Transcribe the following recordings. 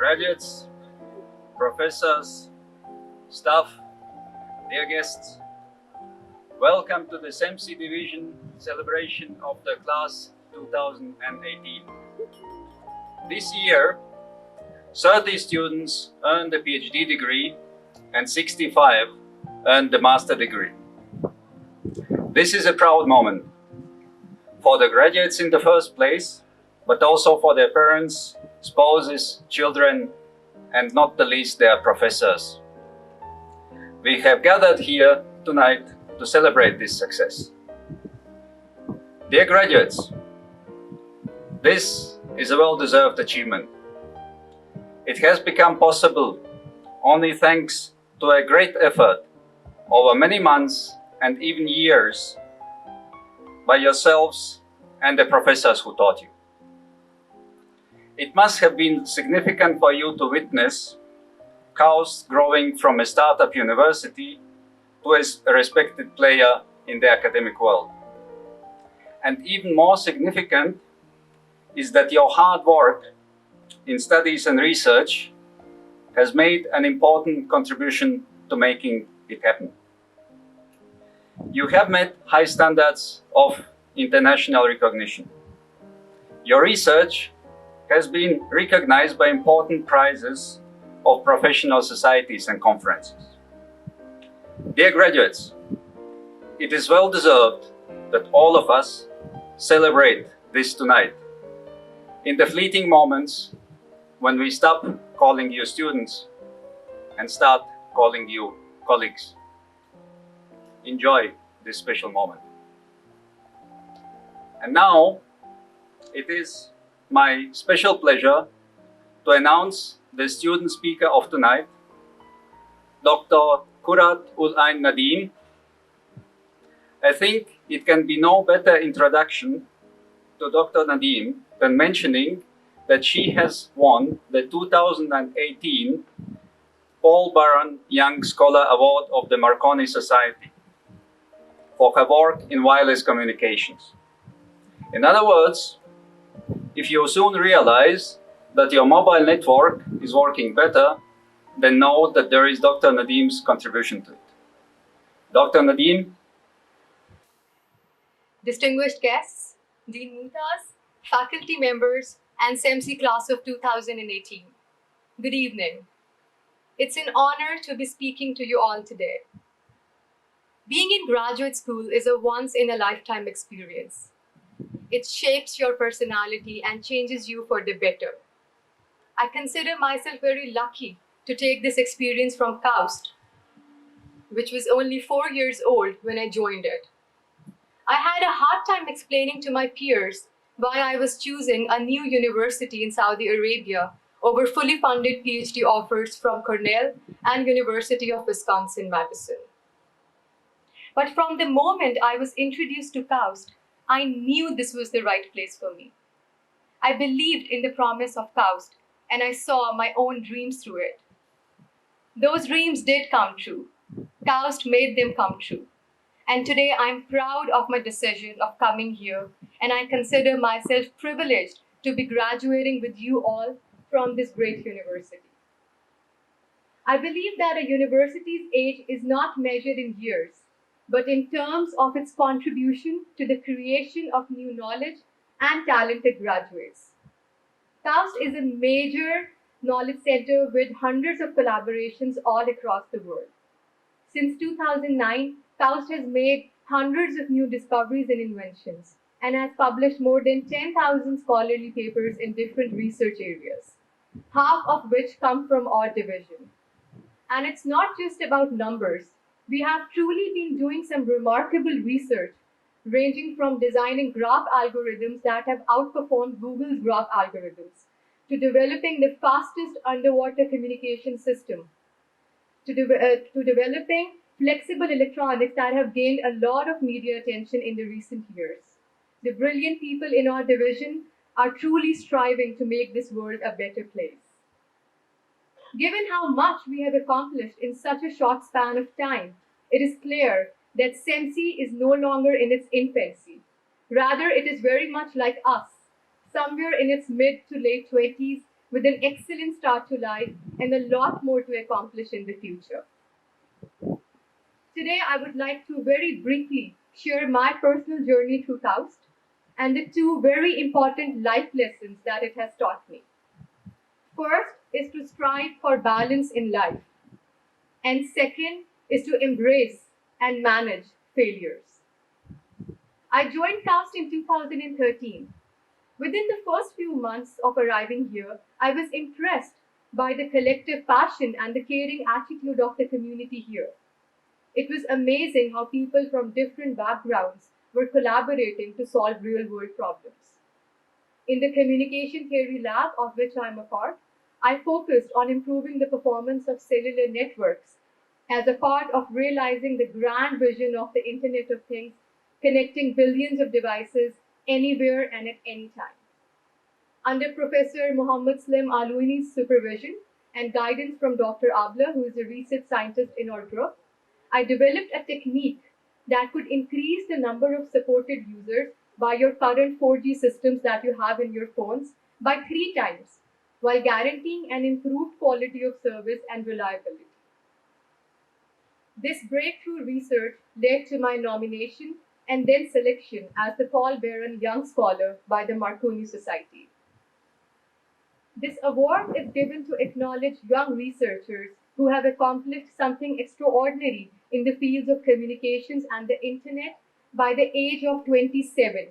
Graduates, professors, staff, dear guests, welcome to the CEMSE Division celebration of the class 2018. This year, 30 students earned a PhD degree and 65 earned the master degree. This is a proud moment for the graduates in the first place, but also for their parents, spouses, children, and not the least their professors. We have gathered here tonight to celebrate this success. Dear graduates, this is a well-deserved achievement. It has become possible only thanks to a great effort over many months and even years by yourselves and the professors who taught you. It must have been significant for you to witness KAUST growing from a startup university to a respected player in the academic world. And even more significant is that your hard work in studies and research has made an important contribution to making it happen. You have met high standards of international recognition. Your research has been recognized by important prizes of professional societies and conferences. Dear graduates, it is well deserved that all of us celebrate this tonight. In the fleeting moments when we stop calling you students and start calling you colleagues. Enjoy this special moment. And now, it is my special pleasure to announce the student speaker of tonight, Dr. Kurat Ul-Ain Nadim. I think it can be no better introduction to Dr. Nadim than mentioning that she has won the 2018 Paul Baron Young Scholar Award of the Marconi Society for her work in wireless communications. In other words, if you soon realize that your mobile network is working better, then know that there is Dr. Nadim's contribution to it. Dr. Nadim. Distinguished guests, Dean Mutas, faculty members, and CEMSE class of 2018. Good evening. It's an honor to be speaking to you all today. Being in graduate school is a once-in-a-lifetime experience. It shapes your personality and changes you for the better. I consider myself very lucky to take this experience from KAUST, which was only 4 years old when I joined it. I had a hard time explaining to my peers why I was choosing a new university in Saudi Arabia over fully funded PhD offers from Cornell and University of Wisconsin-Madison. But from the moment I was introduced to KAUST, I knew this was the right place for me. I believed in the promise of KAUST, and I saw my own dreams through it. Those dreams did come true. KAUST made them come true. And today I'm proud of my decision of coming here, and I consider myself privileged to be graduating with you all from this great university. I believe that a university's age is not measured in years, but in terms of its contribution to the creation of new knowledge and talented graduates. KAUST is a major knowledge center with hundreds of collaborations all across the world. Since 2009, KAUST has made hundreds of new discoveries and inventions and has published more than 10,000 scholarly papers in different research areas, half of which come from our division. And it's not just about numbers. We have truly been doing some remarkable research, ranging from designing graph algorithms that have outperformed Google's graph algorithms, to developing the fastest underwater communication system, to developing flexible electronics that have gained a lot of media attention in the recent years. The brilliant people in our division are truly striving to make this world a better place. Given how much we have accomplished in such a short span of time, it is clear that CEMSE is no longer in its infancy. Rather, it is very much like us, somewhere in its mid to late 20s, with an excellent start to life and a lot more to accomplish in the future. Today, I would like to very briefly share my personal journey through KAUST and the two very important life lessons that it has taught me. First is to strive for balance in life, and second is to embrace and manage failures. I joined KAUST in 2013. Within the first few months of arriving here, I was impressed by the collective passion and the caring attitude of the community here. It was amazing how people from different backgrounds were collaborating to solve real world problems. In the communication theory lab, of which I am a part, I focused on improving the performance of cellular networks as a part of realizing the grand vision of the Internet of Things, connecting billions of devices anywhere and at any time. Under Professor Muhammad Slim Alouini's supervision and guidance from Dr. Abla, who is a research scientist in our group, I developed a technique that could increase the number of supported users by your current 4G systems that you have in your phones by 3 times, while guaranteeing an improved quality of service and reliability. This breakthrough research led to my nomination and then selection as the Paul Barron Young Scholar by the Marconi Society. This award is given to acknowledge young researchers who have accomplished something extraordinary in the fields of communications and the Internet by the age of 27.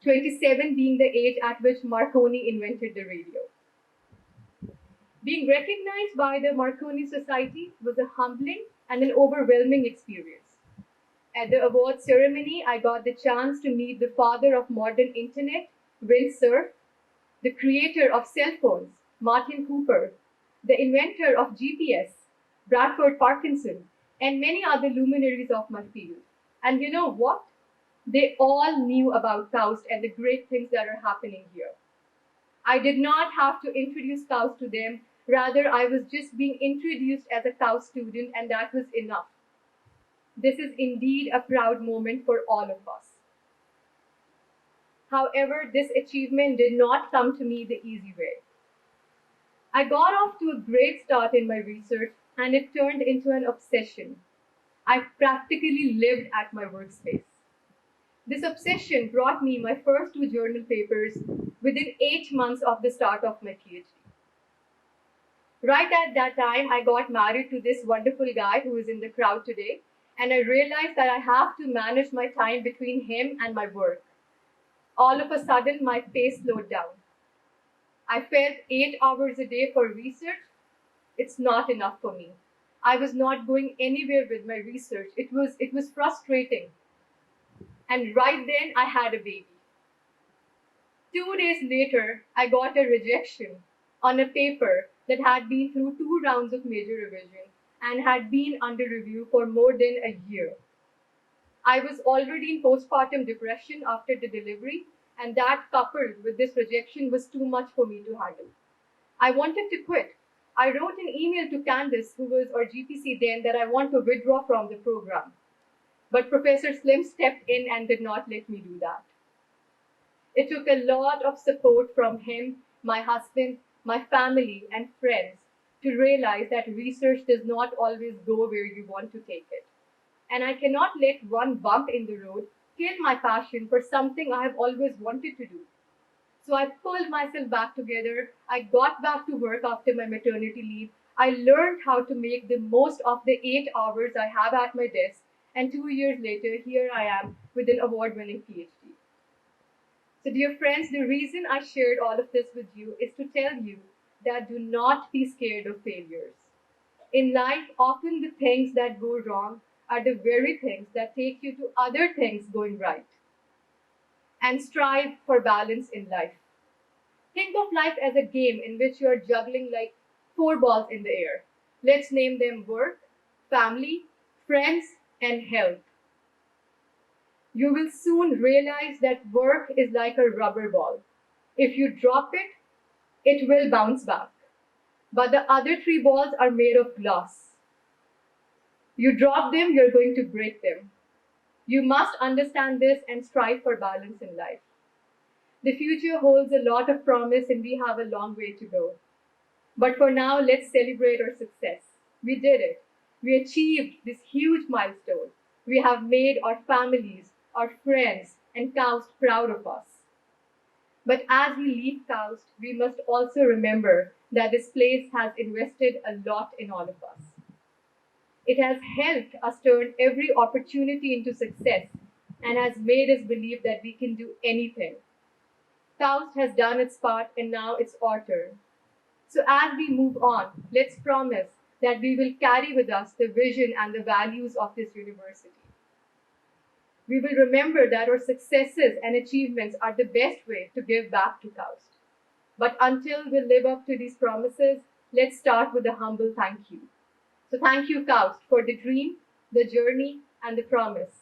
27 being the age at which Marconi invented the radio. Being recognized by the Marconi Society was a humbling and an overwhelming experience. At the award ceremony, I got the chance to meet the father of modern Internet, Vint Cerf, the creator of cell phones, Martin Cooper, the inventor of GPS, Bradford Parkinson, and many other luminaries of my field. And you know what? They all knew about KAUST and the great things that are happening here. I did not have to introduce KAUST to them. Rather, I was just being introduced as a KAUST student, and that was enough. This is indeed a proud moment for all of us. However, this achievement did not come to me the easy way. I got off to a great start in my research, and it turned into an obsession. I practically lived at my workspace. This obsession brought me my first 2 journal papers within 8 months of the start of my PhD. Right at that time, I got married to this wonderful guy who is in the crowd today, and I realized that I have to manage my time between him and my work. All of a sudden, my pace slowed down. I felt 8 hours a day for research. It's not enough for me. I was not going anywhere with my research. It was frustrating. And right then, I had a baby. 2 days later, I got a rejection on a paper that had been through 2 rounds of major revision and had been under review for more than a year. I was already in postpartum depression after the delivery, and that coupled with this rejection was too much for me to handle. I wanted to quit. I wrote an email to Candice, who was our GPC then, that I want to withdraw from the program. But Professor Slim stepped in and did not let me do that. It took a lot of support from him, my husband, my family, and friends to realize that research does not always go where you want to take it. And I cannot let one bump in the road kill my passion for something I have always wanted to do. So I pulled myself back together. I got back to work after my maternity leave. I learned how to make the most of the 8 hours I have at my desk. And 2 years later, here I am with an award-winning PhD. So dear friends, the reason I shared all of this with you is to tell you that do not be scared of failures. In life, often the things that go wrong are the very things that take you to other things going right. And strive for balance in life. Think of life as a game in which you are juggling like 4 balls in the air. Let's name them work, family, friends, and health. You will soon realize that work is like a rubber ball. If you drop it, it will bounce back. But the other 3 balls are made of glass. You drop them, you're going to break them. You must understand this and strive for balance in life. The future holds a lot of promise and we have a long way to go. But for now, let's celebrate our success. We did it. We achieved this huge milestone. We have made our families, our friends, and KAUST proud of us. But as we leave KAUST, we must also remember that this place has invested a lot in all of us. It has helped us turn every opportunity into success and has made us believe that we can do anything. KAUST has done its part and now it's our turn. So as we move on, let's promise that we will carry with us the vision and the values of this university. We will remember that our successes and achievements are the best way to give back to KAUST. But until we live up to these promises, let's start with a humble thank you. So thank you, KAUST, for the dream, the journey, and the promise.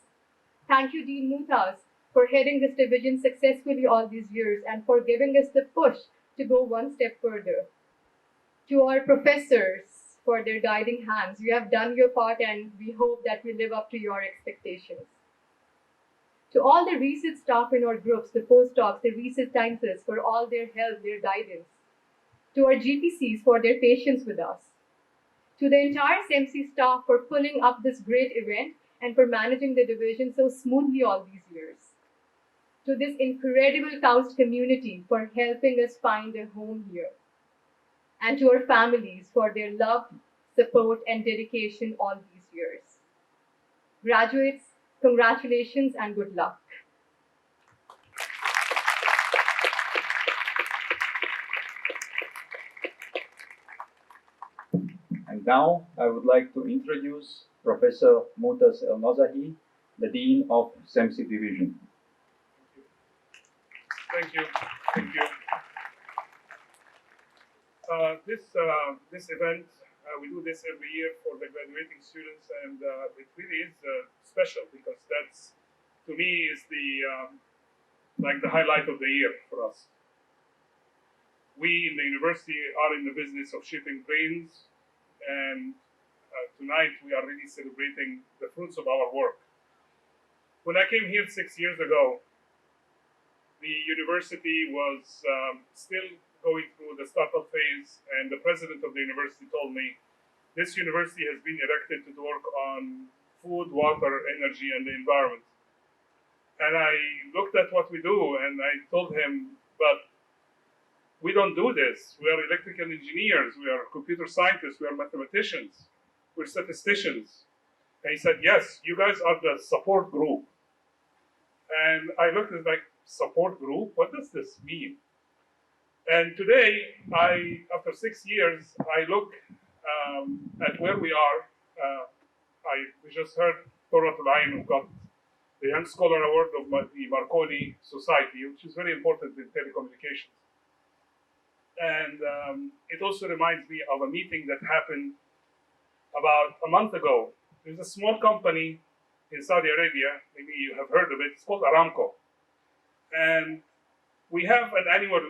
Thank you, Dean Mutas, for heading this division successfully all these years and for giving us the push to go one step further. To our professors for their guiding hands, you have done your part and we hope that we live up to your expectations. To all the research staff in our groups, the postdocs, the research scientists for all their help, their guidance. To our GPCs for their patience with us. To the entire CEMSE staff for pulling up this great event and for managing the division so smoothly all these years. To this incredible KAUST community for helping us find a home here. And to our families for their love, support, and dedication all these years. Graduates, congratulations and good luck. And now I would like to introduce Professor Mutas El-Nozahi, the Dean of CEMSE Division. Thank you. Thank you. This event, we do this every year for the graduating students, and it really is special because that's, to me, is the like the highlight of the year for us. We in the university are in the business of shipping grains, and tonight we are really celebrating the fruits of our work. When I came here 6 years ago, the university was still going through the startup phase, and the president of the university told me, this university has been erected to work on food, water, energy, and the environment. And I looked at what we do, and I told him, but we don't do this. We are electrical engineers, we are computer scientists, we are mathematicians, we're statisticians. And he said, yes, you guys are the support group. And I looked at it like, support group? What does this mean? And today, after 6 years, I look at where we are. We just heard Torah Tulaim, who got the Young Scholar Award of the Marconi Society, which is very important in telecommunications. And it also reminds me of a meeting that happened about a month ago. There's a small company in Saudi Arabia, maybe you have heard of it, it's called Aramco. And we have an annual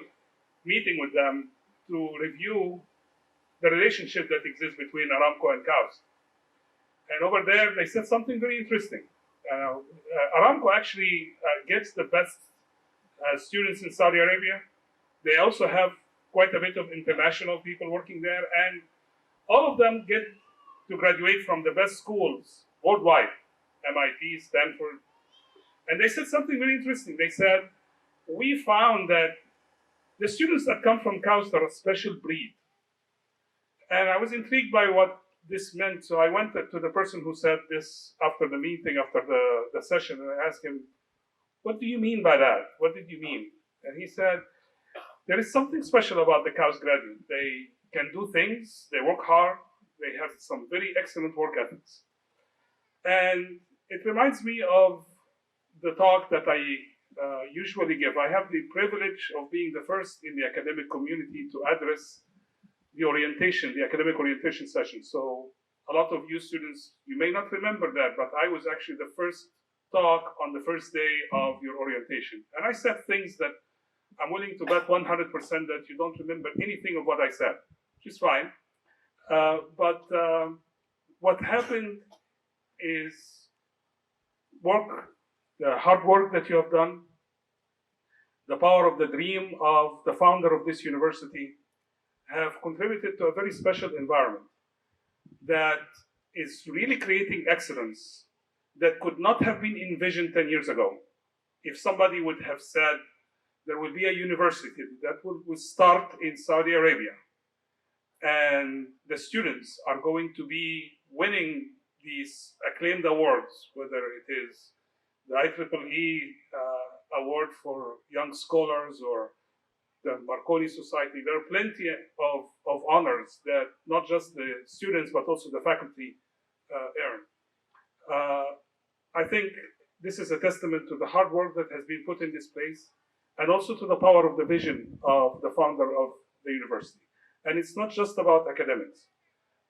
meeting with them to review the relationship that exists between Aramco and KAUST. And over there, they said something very interesting. Aramco actually gets the best students in Saudi Arabia. They also have quite a bit of international people working there, and all of them get to graduate from the best schools worldwide, MIT, Stanford. And they said something very interesting. They said, we found that the students that come from KAUST are a special breed. And I was intrigued by what this meant, so I went to the person who said this after the meeting, after the session, and I asked him, what do you mean by that? What did you mean? And he said, there is something special about the KAUST graduate. They can do things, they work hard, they have some very excellent work ethics. And it reminds me of the talk that I usually give. I have the privilege of being the first in the academic community to address the orientation, the academic orientation session. So a lot of you students, you may not remember that, but I was actually the first talk on the first day of your orientation. And I said things that I'm willing to bet 100% that you don't remember anything of what I said, which is fine. But what happened is work, the hard work that you have done, the power of the dream of the founder of this university, have contributed to a very special environment that is really creating excellence that could not have been envisioned 10 years ago. If somebody would have said there will be a university that will start in Saudi Arabia and the students are going to be winning these acclaimed awards, whether it is the IEEE award for young scholars or the Marconi Society, there are plenty of honors that not just the students but also the faculty earn. I think this is a testament to the hard work that has been put in this place and also to the power of the vision of the founder of the university. And it's not just about academics.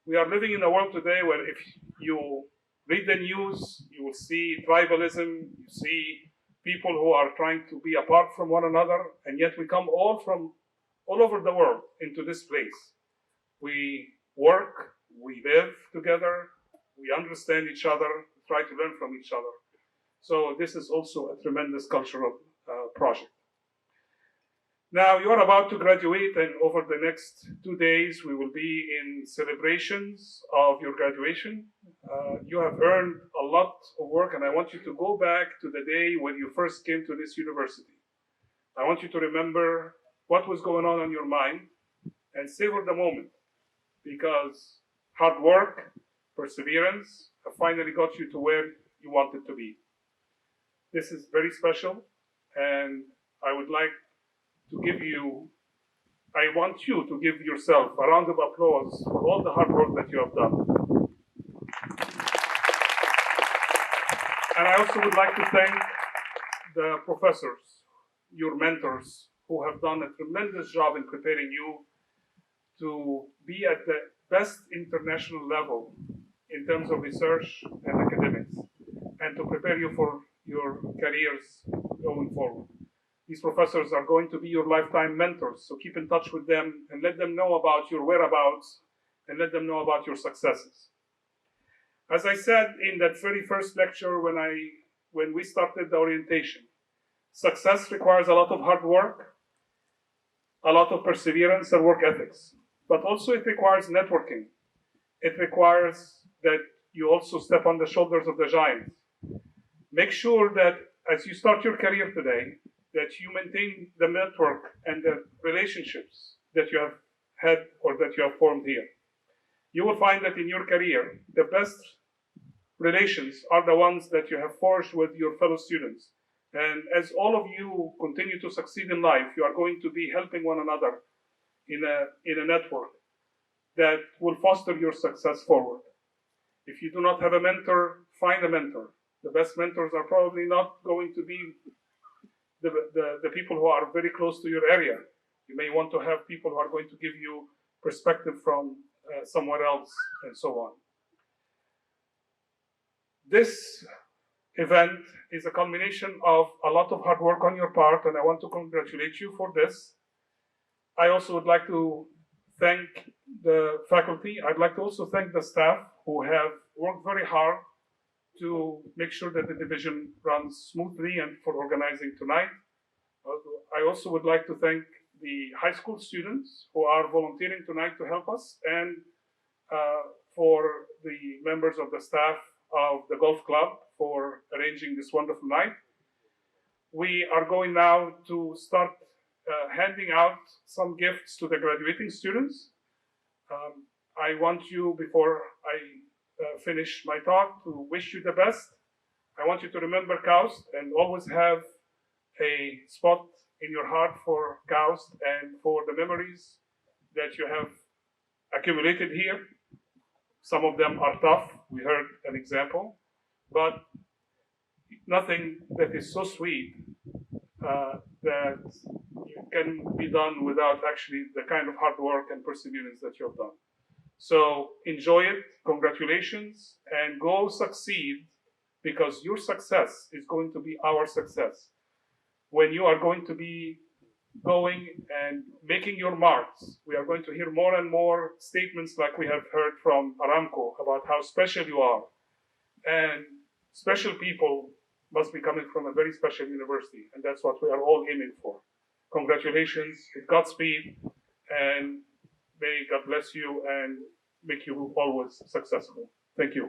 We are living in a world today where if you read the news, you will see tribalism, you see people who are trying to be apart from one another, and yet we come all from all over the world into this place. We work, we live together, we understand each other, try to learn from each other. So this is also a tremendous cultural project. Now you are about to graduate, and over the next 2 days we will be in celebrations of your graduation. You have earned a lot of work, and I want you to go back to the day when you first came to this university. I want you to remember what was going on your mind and savor the moment, because hard work, perseverance have finally got you to where you wanted to be. This is very special, and I want you to give yourself a round of applause for all the hard work that you have done. And I also would like to thank the professors, your mentors, who have done a tremendous job in preparing you to be at the best international level in terms of research and academics, and to prepare you for your careers going forward. These professors are going to be your lifetime mentors, so keep in touch with them and let them know about your whereabouts and let them know about your successes. As I said in that very first lecture when we started the orientation, success requires a lot of hard work, a lot of perseverance and work ethics, but also it requires networking. It requires that you also step on the shoulders of the giants. Make sure that as you start your career today, that you maintain the network and the relationships that you have had or that you have formed here. You will find that in your career, the best relations are the ones that you have forged with your fellow students. And as all of you continue to succeed in life, you are going to be helping one another in a network that will foster your success forward. If you do not have a mentor, find a mentor. The best mentors are probably not going to be the people who are very close to your area. You may want to have people who are going to give you perspective from somewhere else, and so on. This event is a culmination of a lot of hard work on your part, and I want to congratulate you for this. I also would like to thank the faculty. I'd like to also thank the staff who have worked very hard to make sure that the division runs smoothly and for organizing tonight. I also would like to thank the high school students who are volunteering tonight to help us, and for the members of the staff of the golf club for arranging this wonderful night. We are going now to start handing out some gifts to the graduating students. I want you, before I finish my talk, to wish you the best. I want you to remember KAUST and always have a spot in your heart for KAUST and for the memories that you have accumulated here. Some of them are tough. We heard an example, but nothing that is so sweet that can be done without actually the kind of hard work and perseverance that you have done. So enjoy it, congratulations, and go succeed, because your success is going to be our success. When you are going to be going and making your marks, we are going to hear more and more statements like we have heard from Aramco about how special you are. And special people must be coming from a very special university, and that's what we are all aiming for. Congratulations, Godspeed, and May God bless you and make you always successful. Thank you.